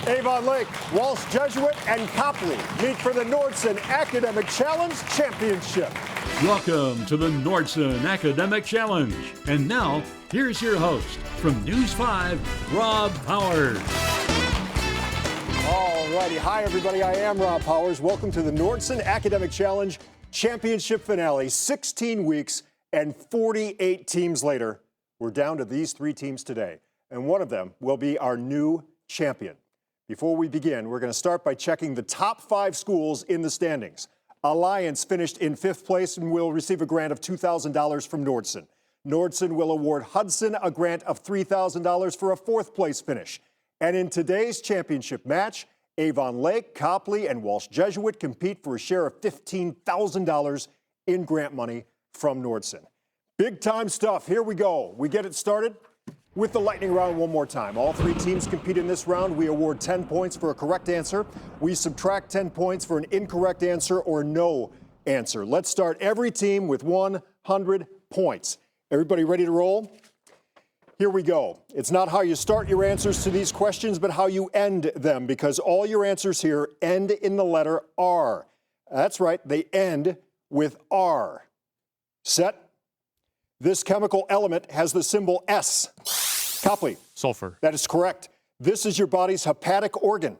Avon Lake, Walsh, Jesuit, and Copley meet for the Nordson Academic Challenge Championship. Welcome to the Nordson Academic Challenge. And now, here's your host from News 5, Rob Powers. All righty. Hi, everybody. I am Rob Powers. Welcome to the Nordson Academic Challenge Championship finale. 16 weeks and 48 teams later, we're down to these three teams today. And one of them will be our new champion. Before we begin, we're going to start by checking the top 5 schools in the standings. Alliance finished in 5th place and will receive a grant of $2,000 from Nordson. Nordson will award Hudson a grant of $3,000 for a 4th place finish. And in today's championship match, Avon Lake, Copley, and Walsh Jesuit compete for a share of $15,000 in grant money from Nordson. Big time stuff. Here we go. We get it started with the lightning round one more time. All 3 teams compete in this round. We award 10 points for a correct answer. We subtract 10 points for an incorrect answer or no answer. Let's start every team with 100 points. Everybody ready to roll? Here we go. It's not how you start your answers to these questions, but how you end them, because all your answers here end in the letter R. That's right, they end with R. Set. This chemical element has the symbol S. Copley. Sulfur. That is correct. This is your body's hepatic organ.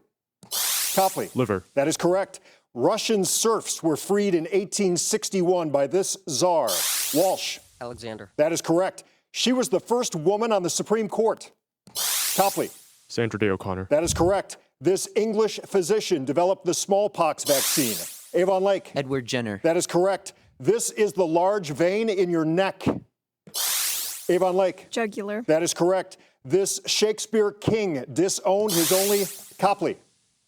Copley. Liver. That is correct. Russian serfs were freed in 1861 by this czar. Walsh. Alexander. That is correct. She was the first woman on the Supreme Court. Copley. Sandra Day O'Connor. That is correct. This English physician developed the smallpox vaccine. Avon Lake. Edward Jenner. That is correct. This is the large vein in your neck. Avon Lake. Jugular. That is correct. This Shakespeare king disowned his only Copley.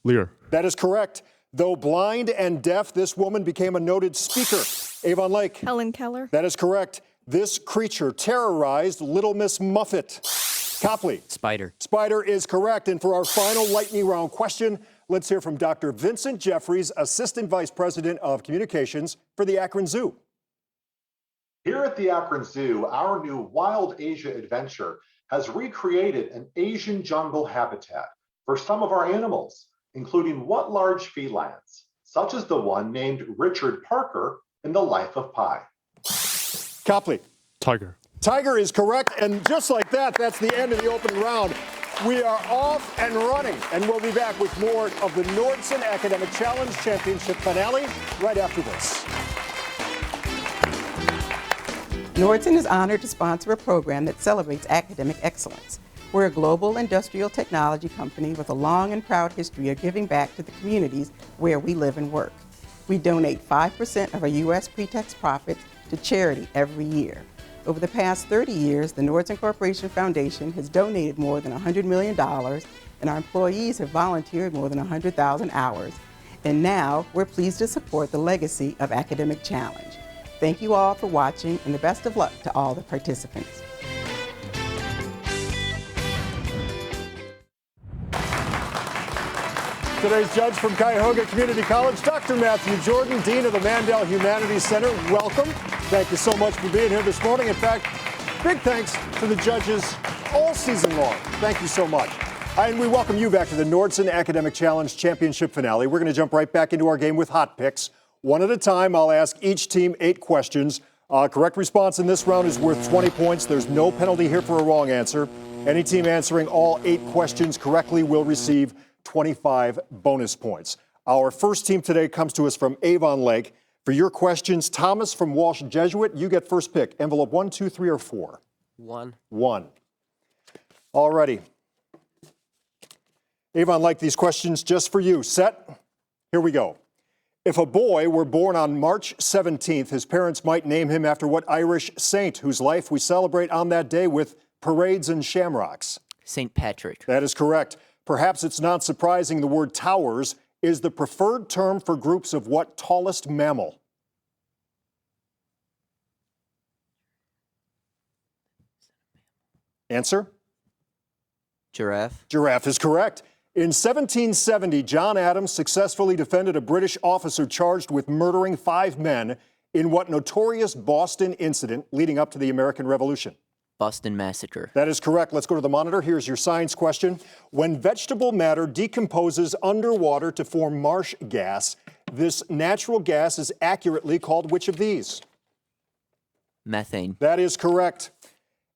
Lear. That is correct. Though blind and deaf, this woman became a noted speaker. Avon Lake. Helen Keller. That is correct. This creature terrorized Little Miss Muffet. Copley. Spider. Spider is correct. And for our final lightning round question, let's hear from Dr. Vincent Jeffries, Assistant Vice President of Communications for the Akron Zoo. Here at the Akron Zoo, our new Wild Asia adventure has recreated an Asian jungle habitat for some of our animals, including what large felines, such as the one named Richard Parker in The Life of Pi. Copley. Tiger. Tiger is correct, and just like that, that's the end of the opening round. We are off and running, and we'll be back with more of the Nordson Academic Challenge Championship finale right after this. Nordson is honored to sponsor a program that celebrates academic excellence. We're a global industrial technology company with a long and proud history of giving back to the communities where we live and work. We donate 5% of our U.S. pre-tax profits to charity every year. Over the past 30 years, the Nordson Corporation Foundation has donated more than $100 million, and our employees have volunteered more than 100,000 hours. And now, we're pleased to support the legacy of Academic Challenge. Thank you all for watching, and the best of luck to all the participants. Today's judge from Cuyahoga Community College, Dr. Matthew Jordan, Dean of the Mandel Humanities Center. Welcome. Thank you so much for being here this morning. In fact, big thanks to the judges all season long. Thank you so much. And we welcome you back to the Nordson Academic Challenge Championship finale. We're going to jump right back into our game with hot picks. One at a time, I'll ask each team 8 questions. Correct response in this round is worth 20 points. There's no penalty here for a wrong answer. Any team answering all 8 questions correctly will receive 25 bonus points. Our first team today comes to us from Avon Lake. For your questions, Thomas from Walsh Jesuit, you get first pick. Envelope 1, 2, 3, or 4? 1. 1. All righty. Avon Lake, these questions just for you. Set? Here we go. If a boy were born on March 17th, his parents might name him after what Irish saint whose life we celebrate on that day with parades and shamrocks? St. Patrick. That is correct. Perhaps it's not surprising the word towers is the preferred term for groups of what tallest mammal? Answer? Giraffe. Giraffe is correct. In 1770, John Adams successfully defended a British officer charged with murdering 5 men in what notorious Boston incident leading up to the American Revolution? Boston Massacre. That is correct. Let's go to the monitor. Here's your science question. When vegetable matter decomposes underwater to form marsh gas, this natural gas is accurately called which of these? Methane. That is correct.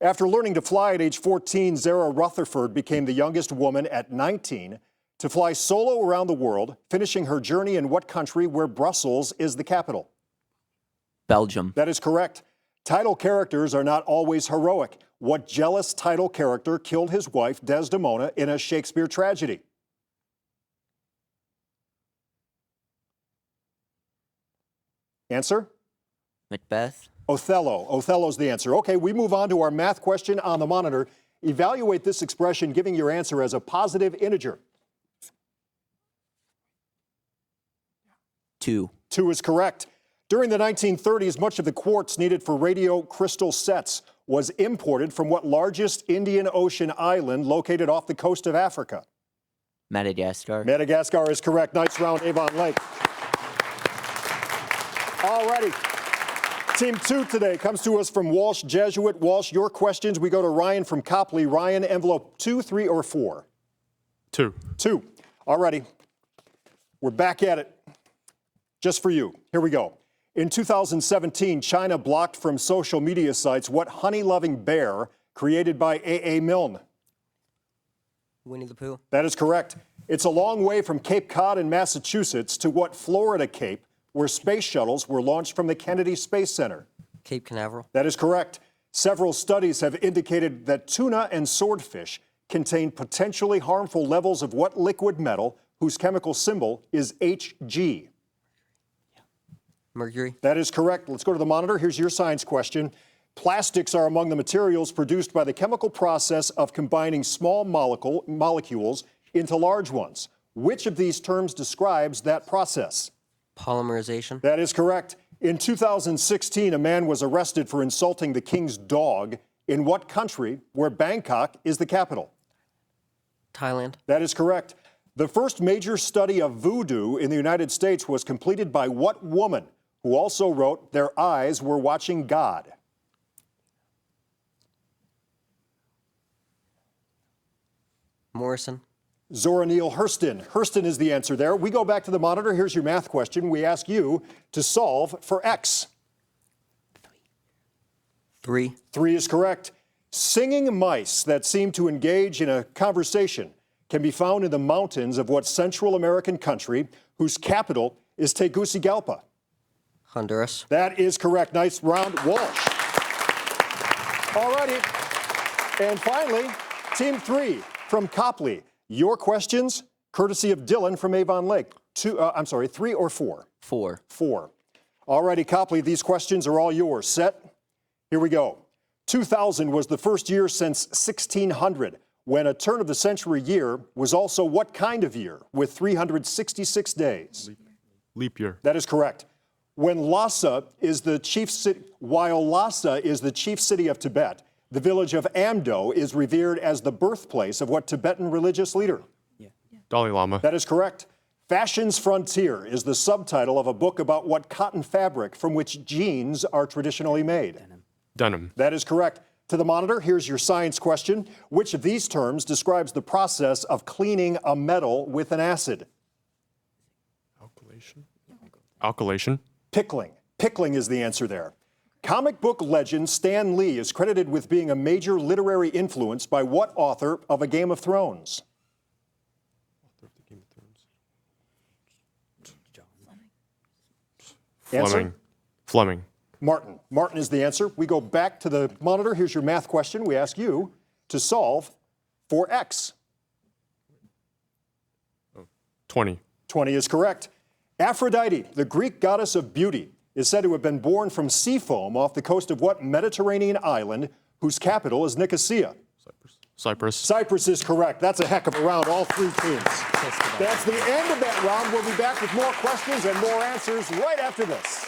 After learning to fly at age 14, Zara Rutherford became the youngest woman at 19 to fly solo around the world, finishing her journey in what country where Brussels is the capital? Belgium. That is correct. Title characters are not always heroic. What jealous title character killed his wife, Desdemona, in a Shakespeare tragedy? Answer? Macbeth. Othello. Othello's the answer. Okay, we move on to our math question on the monitor. Evaluate this expression, giving your answer as a positive integer. 2. 2 is correct. During the 1930s, much of the quartz needed for radio crystal sets was imported from what largest Indian Ocean island located off the coast of Africa? Madagascar. Madagascar is correct. Nice round, Avon Lake. All righty. Team 2 today comes to us from Walsh, Jesuit. Walsh, your questions. We go to Ryan from Copley. Ryan, envelope 2, 3, or 4? 2. 2. All righty. We're back at it. Just for you. Here we go. In 2017, China blocked from social media sites what honey-loving bear created by A.A. Milne? Winnie the Pooh. That is correct. It's a long way from Cape Cod in Massachusetts to what Florida Cape, where space shuttles were launched from the Kennedy Space Center? Cape Canaveral. That is correct. Several studies have indicated that tuna and swordfish contain potentially harmful levels of what liquid metal whose chemical symbol is Hg? Mercury. That is correct. Let's go to the monitor. Here's your science question. Plastics are among the materials produced by the chemical process of combining small molecules into large ones. Which of these terms describes that process? Polymerization. That is correct. In 2016, a man was arrested for insulting the king's dog in what country where Bangkok is the capital? Thailand. That is correct. The first major study of voodoo in the United States was completed by what woman who also wrote Their Eyes Were Watching God? Morrison. Zora Neale Hurston. Hurston is the answer there. We go back to the monitor. Here's your math question. We ask you to solve for X. 3. 3 is correct. Singing mice that seem to engage in a conversation can be found in the mountains of what Central American country whose capital is Tegucigalpa? Honduras. That is correct. Nice round, Walsh. All righty. And finally, Team 3 from Copley. Your questions, courtesy of Dylan from Avon Lake. 3 or 4? 4. 4. All righty, Copley, these questions are all yours. Set? Here we go. 2000 was the first year since 1600 when a turn-of-the-century year was also what kind of year with 366 days? Leap year. That is correct. While Lhasa is the chief city of Tibet, the village of Amdo is revered as the birthplace of what Tibetan religious leader? Dalai Lama. That is correct. Fashion's Frontier is the subtitle of a book about what cotton fabric from which jeans are traditionally made? Denim. That is correct. To the monitor, here's your science question. Which of these terms describes the process of cleaning a metal with an acid? Alkylation. Alkylation. Pickling. Pickling is the answer there. Comic book legend Stan Lee is credited with being a major literary influence by what author of A Game of Thrones? Fleming. Fleming. Martin. Martin is the answer. We go back to the monitor. Here's your math question. We ask you to solve for X. 20. 20 is correct. Aphrodite, the Greek goddess of beauty, is said to have been born from sea foam off the coast of what Mediterranean island whose capital is Nicosia? Cyprus. Cyprus is correct. That's a heck of a round, all 3 teams. That's the end of that round. We'll be back with more questions and more answers right after this.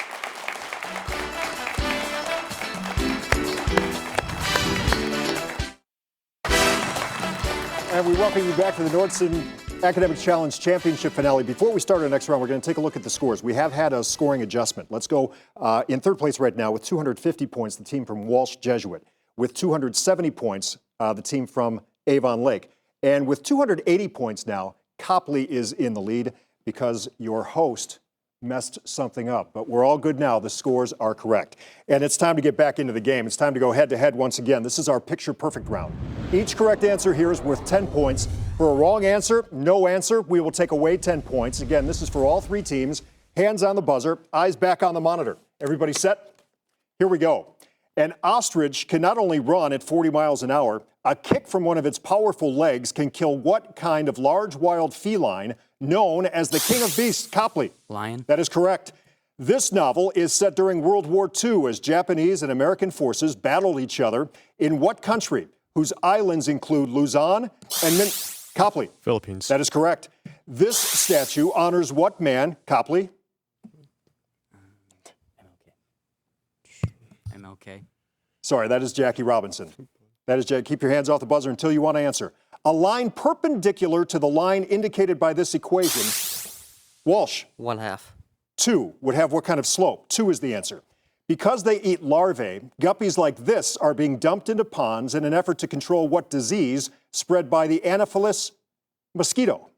And we welcome you back to the Nordson Academic Challenge Championship finale. Before we start our next round, we're going to take a look at the scores. We have had a scoring adjustment. Let's go in third place right now with 250 points, the team from Walsh Jesuit. with 270 points, the team from Avon Lake. And with 280 points now, Copley is in the lead because your host messed something up. But we're all good now. The scores are correct. And it's time to get back into the game. It's time to go head-to-head once again. This is our picture-perfect round. Each correct answer here is worth 10 points. For a wrong answer, no answer, we will take away 10 points. Again, this is for all three teams. Hands on the buzzer, eyes back on the monitor. Everybody set? Here we go. An ostrich can not only run at 40 miles an hour, a kick from one of its powerful legs can kill what kind of large wild feline known as the king of beasts? Copley. Lion. That is correct. This novel is set during World War II as Japanese and American forces battled each other in what country, whose islands include Luzon and Copley. Philippines. That is correct. This statue honors what man? Copley. MLK. Sorry, that is Jackie Robinson. That is Jackie. Keep your hands off the buzzer until you want to answer. A line perpendicular to the line indicated by this equation. Walsh. 1/2. 2 would have what kind of slope? 2 is the answer. Because they eat larvae, guppies like this are being dumped into ponds in an effort to control what disease spread by the Anopheles mosquito?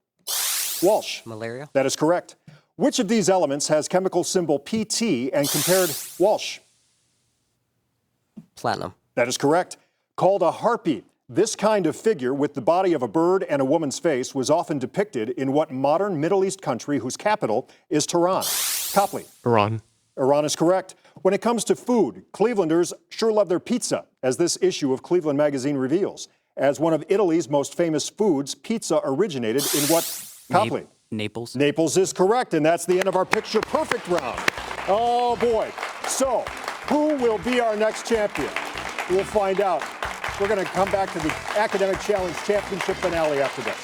Walsh. Malaria. That is correct. Which of these elements has chemical symbol PT and compared Walsh? Platinum. That is correct. Called a harpy, this kind of figure with the body of a bird and a woman's face was often depicted in what modern Middle East country whose capital is Tehran? Copley. Iran. Iran is correct. When it comes to food, Clevelanders sure love their pizza, as this issue of Cleveland Magazine reveals. As one of Italy's most famous foods, pizza originated in what? Copley. Naples. Naples is correct, and that's the end of our picture perfect round. Oh boy. So, who will be our next champion? We'll find out. We're going to come back to the Academic Challenge Championship finale after this.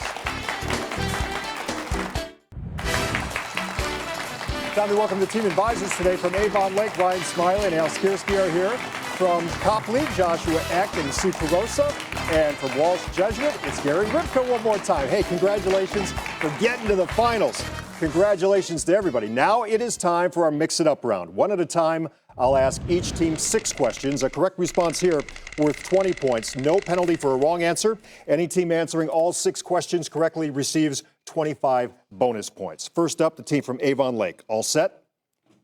Time to welcome the team advisors today from Avon Lake. Ryan Smiley and Al Skierski are here. From Copley, Joshua Eck and Sue Perosa. And from Walsh Jesuit, it's Gary Ripka one more time. Hey, congratulations for getting to the finals. Congratulations to everybody. Now it is time for our Mix It Up round. One at a time, I'll ask each team 6 questions. A correct response here worth 20 points. No penalty for a wrong answer. Any team answering all 6 questions correctly receives 25 bonus points. First up, the team from Avon Lake. All set?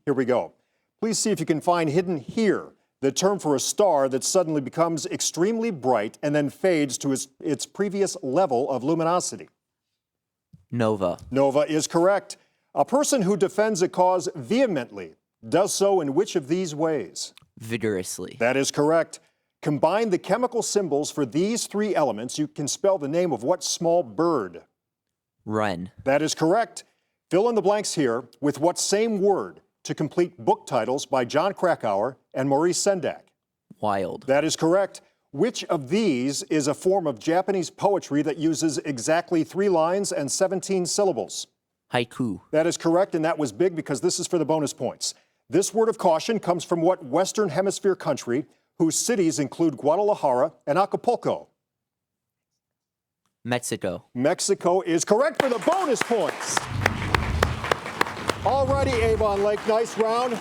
Here we go. Please see if you can find hidden here the term for a star that suddenly becomes extremely bright and then fades to its previous level of luminosity. Nova. Nova is correct. A person who defends a cause vehemently does so in which of these ways? Vigorously. That is correct. Combine the chemical symbols for these 3 elements. You can spell the name of what small bird? Wren. That is correct. Fill in the blanks here with what same word to complete book titles by John Krakauer and Maurice Sendak? Wild. That is correct. Which of these is a form of Japanese poetry that uses exactly 3 lines and 17 syllables? Haiku. That is correct, and that was big because this is for the bonus points. This word of caution comes from what Western Hemisphere country whose cities include Guadalajara and Acapulco? Mexico. Mexico is correct for the bonus points. All righty, Avon Lake, nice round.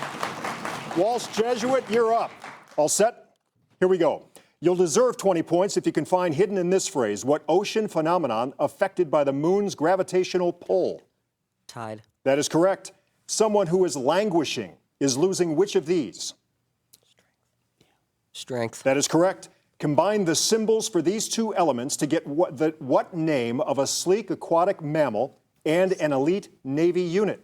Walsh Jesuit, you're up. All set? Here we go. You'll deserve 20 points if you can find hidden in this phrase what ocean phenomenon affected by the moon's gravitational pull? Tide. That is correct. Someone who is languishing is losing which of these? Strength. That is correct. Combine the symbols for these 2 elements to get what name of a sleek aquatic mammal and an elite Navy unit?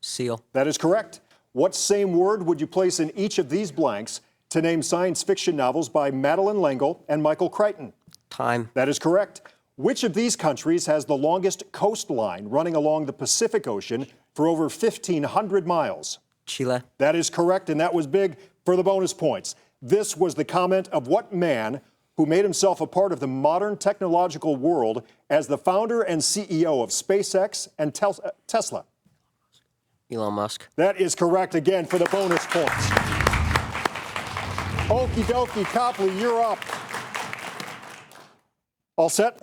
Seal. That is correct. What same word would you place in each of these blanks to name science fiction novels by Madeleine L'Engle and Michael Crichton? Time. That is correct. Which of these countries has the longest coastline running along the Pacific Ocean for over 1,500 miles? Chile. That is correct, and that was big for the bonus points. This was the comment of what man who made himself a part of the modern technological world as the founder and CEO of SpaceX and Tesla? Elon Musk. That is correct again for the bonus points. Okie dokie, Copley, you're up. All set?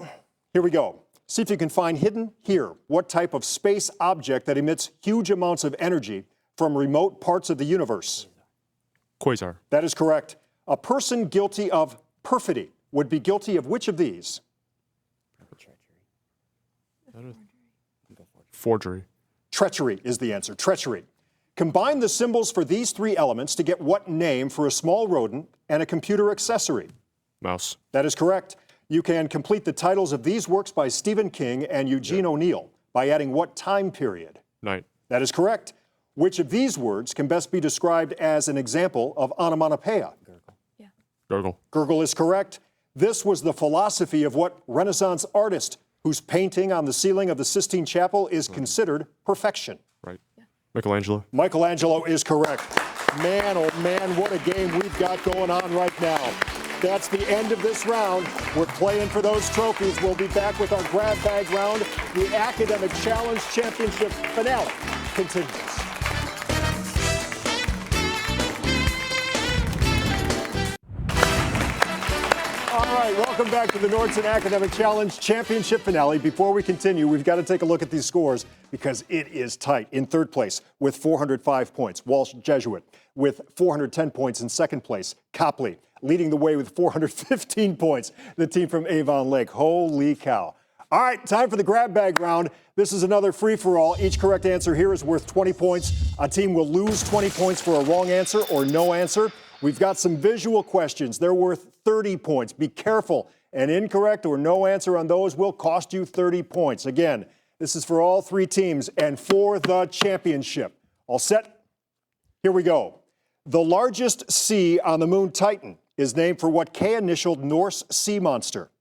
Here we go. See if you can find hidden here what type of space object that emits huge amounts of energy from remote parts of the universe. Quasar. That is correct. A person guilty of perfidy would be guilty of which of these? Forgery. Treachery is the answer. Treachery. Combine the symbols for these three elements to get what name for a small rodent and a computer accessory? Mouse. That is correct. You can complete the titles of these works by Stephen King and Eugene O'Neill by adding what time period? Night. That is correct. Which of these words can best be described as an example of onomatopoeia? Gurgle. Gurgle is correct. This was the philosophy of what Renaissance artist whose painting on the ceiling of the Sistine Chapel is considered perfection? Right. Michelangelo. Michelangelo is correct. Man, oh man, what a game we've got going on right now. That's the end of this round. We're playing for those trophies. We'll be back with our grab bag round. The Academic Challenge Championship finale continues. All right, welcome back to the Nordson Academic Challenge Championship finale. Before we continue, we've got to take a look at these scores because it is tight. In third place with 405 points, Walsh Jesuit with 410 points in second place, Copley leading the way with 415 points, the team from Avon Lake. Holy cow. All right, time for the grab bag round. This is another free-for-all. Each correct answer here is worth 20 points. A team will lose 20 points for a wrong answer or no answer. We've got some visual questions. They're worth 30 points. Be careful. An incorrect or no answer on those will cost you 30 points. Again, this is for all three teams and for the championship. All set? Here we go. The largest sea on the moon Titan is named for what K-initialed Norse sea monster?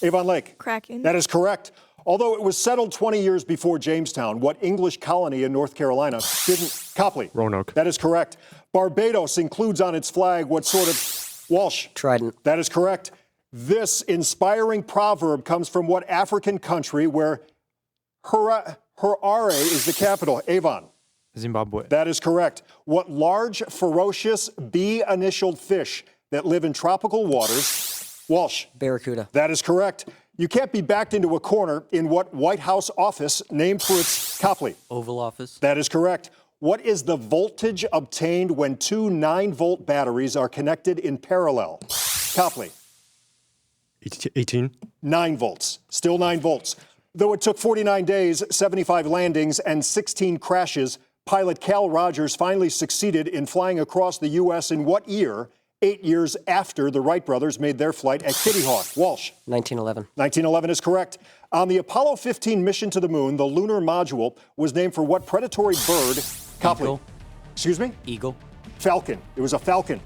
Avon Lake. Kraken. That is correct. Although it was settled 20 years before Jamestown, what English colony in North Carolina didn't? Copley. Roanoke. That is correct. Barbados includes on its flag what sort of? Walsh. Trident. That is correct. This inspiring proverb comes from what African country where Harare is the capital? Avon. Zimbabwe. That is correct. What large, ferocious, B-initialed fish that live in tropical waters? Walsh. Barracuda. That is correct. You can't be backed into a corner in what White House office named for its? Copley. Oval Office. That is correct. What is the voltage obtained when two 9-volt batteries are connected in parallel? Copley. 18. 9 volts. Still 9 volts. Though it took 49 days, 75 landings, and 16 crashes, pilot Cal Rogers finally succeeded in flying across the U.S. in what year? 8 years after the Wright brothers made their flight at Kitty Hawk. Walsh. 1911. 1911 is correct. On the Apollo 15 mission to the moon, the lunar module was named for what predatory bird? Copley. Eagle. Excuse me? Eagle. Falcon. It was a falcon.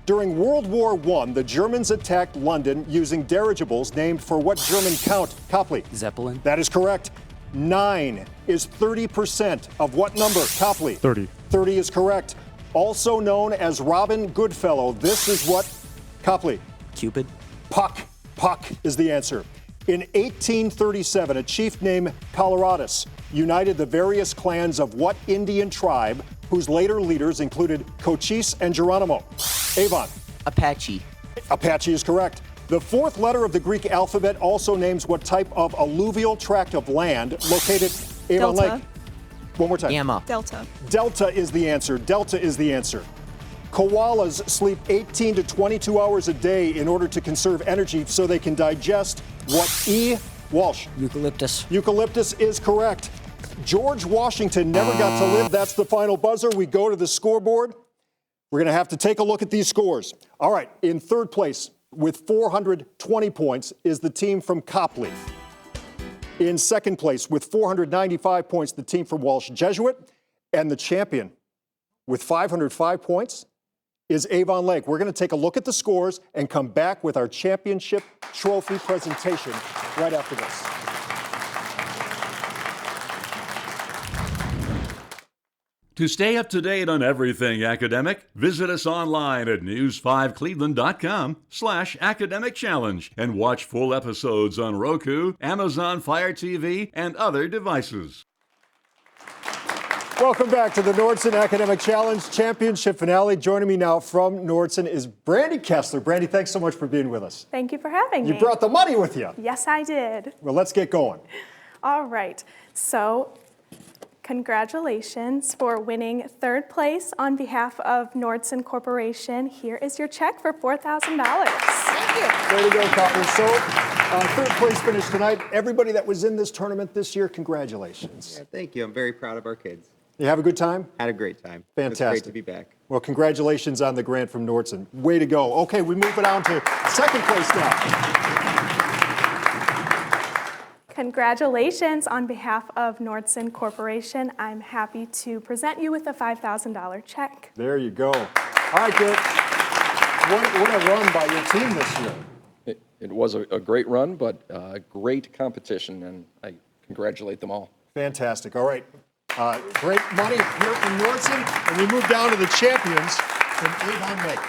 During World War I, the Germans attacked London using dirigibles named for what German count? Copley. Zeppelin. That is correct. 9 is 30% of what number? Copley. 30. 30 is correct. Also known as Robin Goodfellow, this is what? Copley. Cupid. Puck. Puck is the answer. In 1837, a chief named Coloradus united the various clans of what Indian tribe whose later leaders included Cochise and Geronimo? Avon. Apache. Apache is correct. The fourth letter of the Greek alphabet also names what type of alluvial tract of land located Avon Delta. Lake. One more time. Gamma. Delta. Delta is the answer. Delta is the answer. Koalas sleep 18 to 22 hours a day in order to conserve energy so they can digest what? Walsh. Eucalyptus. Eucalyptus is correct. George Washington never got to live. That's the final buzzer. We go to the scoreboard. We're going to have to take a look at these scores. All right, in third place with 420 points is the team from Copley. In second place with 495 points, the team from Walsh Jesuit. And the champion with 505 points is Avon Lake. We're going to take a look at the scores and come back with our championship trophy presentation right after this. To stay up to date on everything academic, visit us online at news5cleveland.com/academic challenge and watch full episodes on Roku, Amazon Fire TV, and other devices. Welcome back to the Nordson Academic Challenge Championship finale. Joining me now from Nordson is Brandy Kessler. Brandy, thanks so much for being with us. Thank you for having me. You brought the money with you. Yes, I did. Well, let's get going. All right. So, Congratulations for winning 3rd place on behalf of Nordson Corporation. Here is your check for $4,000. Way to go, Copper. So, 3rd place finish tonight. Everybody that was in this tournament this year, congratulations. Yeah, thank you. I'm very proud of our kids. You have a good time? Had a great time. Fantastic. It was great to be back. Well, congratulations on the grant from Nordson. Way to go. Okay, we move it on to 2nd place now. Congratulations on behalf of Nordson Corporation. I'm happy to present you with a $5,000 check. There you go. All right, Kurt. What a run by your team this year. It was a great run, but great competition, and I congratulate them all. Fantastic. All right. Great money here from Nordson, and we move down to the champions from Avon Lake.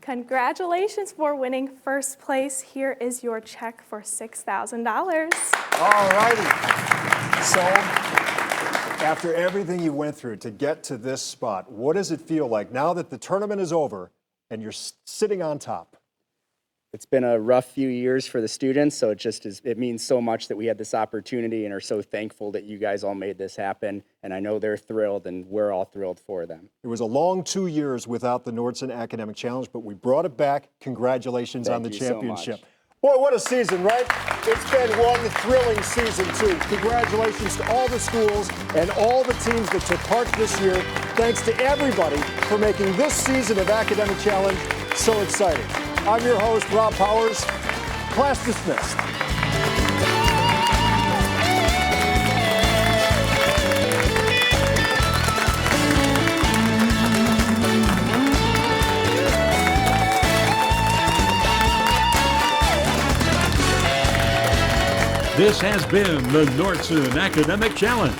Congratulations for winning 1st place. Here is your check for $6,000. All righty. So, after everything you went through to get to this spot, what does it feel like now that the tournament is over and you're sitting on top? It's been a rough few years for the students, so it means so much that we had this opportunity and are so thankful that you guys all made this happen. And I know they're thrilled, and we're all thrilled for them. It was a long 2 years without the Nordson Academic Challenge, but we brought it back. Congratulations on the championship. So much. Boy, what a season, right? It's been one thrilling season, too. Congratulations to all the schools and all the teams that took part this year. Thanks to everybody for making this season of Academic Challenge so exciting. I'm your host, Rob Powers. Class dismissed. This has been the Nordson Academic Challenge.